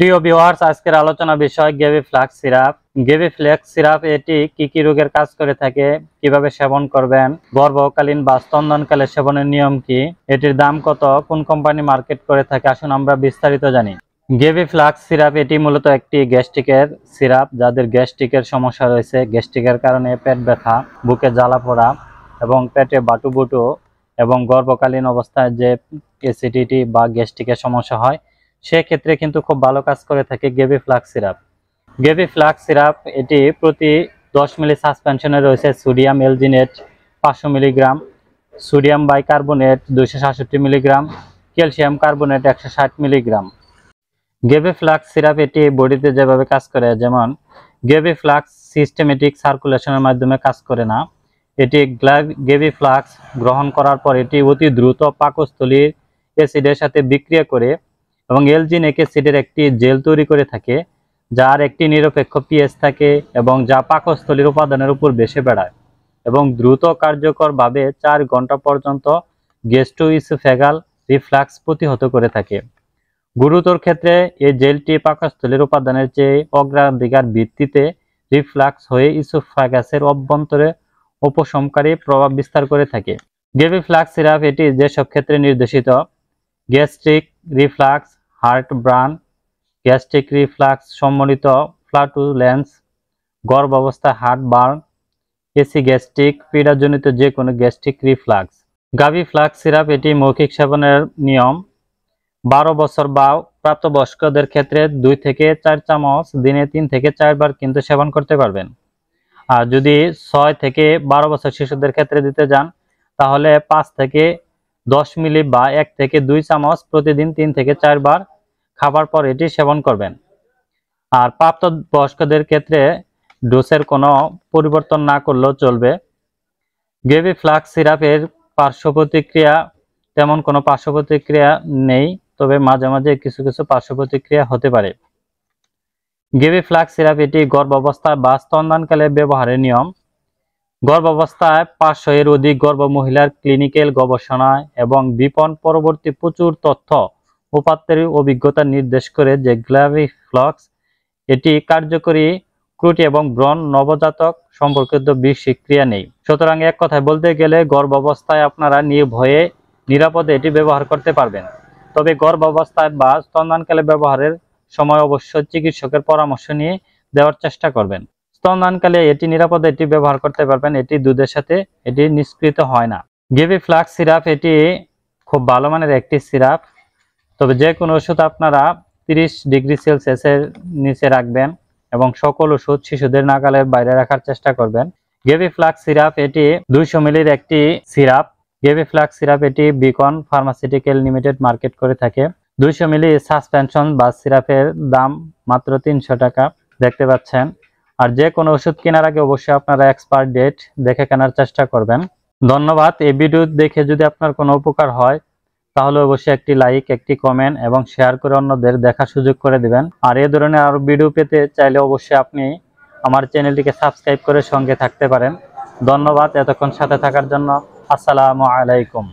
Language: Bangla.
প্রিয় ভিউয়ার্স, আজকের আলোচনা বিষয় গেভিফ্লাক্স সিরাপ। গেভিফ্লাক্স সিরাপ এটি কি কি রোগের কাজ করে থাকে, কিভাবে সেবন করবেন, গর্ভকালীন বা স্তন্যকালে সেবনের নিয়ম কি, এটির দাম কত, কোন কোম্পানি মার্কেট করে থাকে, আসুন আমরা বিস্তারিত জানি। গেভিফ্লাক্স সিরাপ এটি মূলত একটি গ্যাস্ট্রিকের সিরাপ। যাদের গ্যাস্ট্রিকের সমস্যা রয়েছে, গ্যাস্ট্রিকের কারণে পেট ব্যথা, বুকে জ্বালা পোড়া এবং পেটে বাটুবুটু এবং গর্ভকালীন অবস্থায় যে অ্যাসিডিটি বা গ্যাস্ট্রিকের সমস্যা হয়, সেক্ষেত্রে কিন্তু খুব ভালো কাজ করে থাকে গেভিফ্লাক্স সিরাপ। গেভিফ্লাক্স সিরাপ এটি প্রতি 10 মিলি সাসপেনশনে রয়েছে sodium alginate 500 milligram, sodium bicarbonate 267 milligram, calcium carbonate 160 milligram. গেভিফ্লাক্স সিরাপ এটি বডিতে যেভাবে কাজ করে, যেমন গেভিফ্লাক্স সিস্টেমেটিক সার্কুলেশনের মাধ্যমে কাজ করে না। এটি গেভিফ্লাক্স গ্রহণ করার পর এটি অতি দ্রুত পাকস্থলীর অ্যাসিডের সাথে বিক্রিয়া করে এবং এলজিনেক অ্যাসিডের একটি জেল তৈরি করে থাকে, যার একটি নিরপেক্ষ পিএইচ থাকে এবং যা পাকস্থলীর উপাদানের উপর বেশি বেড়ায় এবং দ্রুত কার্যকরভাবে 4 ঘন্টা পর্যন্ত গ্যাস্ট্রোইসোফেগাল রিফ্লাক্স প্রতিহত করে থাকে। গুরুতর ক্ষেত্রে এই জেলটি পাকস্থলীর উপাদানের চেয়ে অগ্রাধিকার ভিত্তিতে রিফ্লাক্স হয়ে ইসোফাগাসের অভ্যন্তরে উপশমকারী প্রভাব বিস্তার করে থাকে। গেভিফ্লাক্স সিরাপ এটি যেসব ক্ষেত্রে নির্দেশিত: gastric reflux, heart burn, gastric reflux সম্মিলিত ফ্লাটুলেন্স, গর্ভাবস্থায় হার্ট বার্ন, এসি গ্যাস্ট্রিক, পীড়াজনিত যে কোনো গ্যাস্ট্রিক রিফ্লাক্স। গেভিফ্লাক্স সিরাপ এটি মৌখিক সেবনের নিয়ম: 12 বছর বা প্রাপ্তবয়স্কদের ক্ষেত্রে 2 থেকে 4 চামচ দিনে 3 থেকে 4 বার কিন্তু সেবন করতে পারবেন। আর যদি 6 থেকে 12 বছর শিশুদের ক্ষেত্রে দিতে যান, তাহলে 5 থেকে 10 মিলি বা 1 থেকে 2 চামচ প্রতিদিন 3 থেকে 4 বার খাবার পর এটি সেবন করবেন। আর প্রাপ্তবয়স্কদের ক্ষেত্রে ডোজের কোনো পরিবর্তন না করলেও চলবে। গেভিফ্লাক্স সিরাপের পার্শ্ব প্রতিক্রিয়া তেমন কোনো পার্শ্ব প্রতিক্রিয়া নেই, তবে মাঝে মাঝে কিছু কিছু পার্শ্ব প্রতিক্রিয়া হতে পারে। গেভিফ্লাক্স সিরাপ এটি গর্ভাবস্থায় বা স্তন্যকালে ব্যবহারের নিয়ম: গর্ভাবস্থায় 500 এর অধিক গর্ভ মহিলার ক্লিনিক্যাল গবেষণায় এবং বিপণ পরবর্তী প্রচুর তথ্য উপাত্তের অভিজ্ঞতা নির্দেশ করে যে গেভিফ্লাক্স এটি কার্যকরী ক্রুটি এবং ব্রণ নবজাতক সম্পর্কিত বিষক্রিয়া নেই। সুতরাং এক কথায় বলতে গেলে গর্ভাবস্থায় আপনারা নির্ভয়ে নিরাপদে এটি ব্যবহার করতে পারবেন। তবে গর্ভাবস্থায় বা স্তন্যকালে ব্যবহারের সময় অবশ্যই চিকিৎসকের পরামর্শ নিয়ে দেওয়ার চেষ্টা করবেন। স্তন্যকালে এটি নিরাপদে এটি ব্যবহার করতে পারবেন, এটি দুধের সাথে এটি নিষ্কৃত হয় না। গেভিফ্লাক্স সিরাপ এটি খুব ভালো মানের একটি সিরাপ। তবে যে কোনো ওষুধ আপনারা 30 ডিগ্রি সেলসিয়াসের নিচে রাখবেন এবং সকল ওষুধ শিশুদের নাগালের বাইরে রাখার চেষ্টা করবেন। গেভিফ্লাক্স সিরাপ এটি 200 মিলির একটি সিরাপ। গেভিফ্লাক্স সিরাপ এটি বিকন ফার্মাসিউটিক্যাল লিমিটেড মার্কেট করে থাকে। 200 মিলি সাসপেনশন বা সিরাপের দাম মাত্র 300 টাকা দেখতে পাচ্ছেন। আর যে কোনো ওষুধ কেনার আগে অবশ্যই আপনারা এক্সপায়ার ডেট দেখে কেনার চেষ্টা করবেন। ধন্যবাদ। এই ভিডিও দেখে যদি আপনার কোনো উপকার হয়, তাহলে অবশ্যই একটি লাইক, একটি কমেন্ট এবং শেয়ার করে অন্যদের দেখার সুযোগ করে দিবেন। আর এই ধরনের আরো ভিডিও পেতে চাইলে অবশ্যই আপনি আমার চ্যানেলটিকে সাবস্ক্রাইব করে সঙ্গে থাকতে পারেন। ধন্যবাদ এতক্ষণ সাথে থাকার জন্য। আসসালামু আলাইকুম।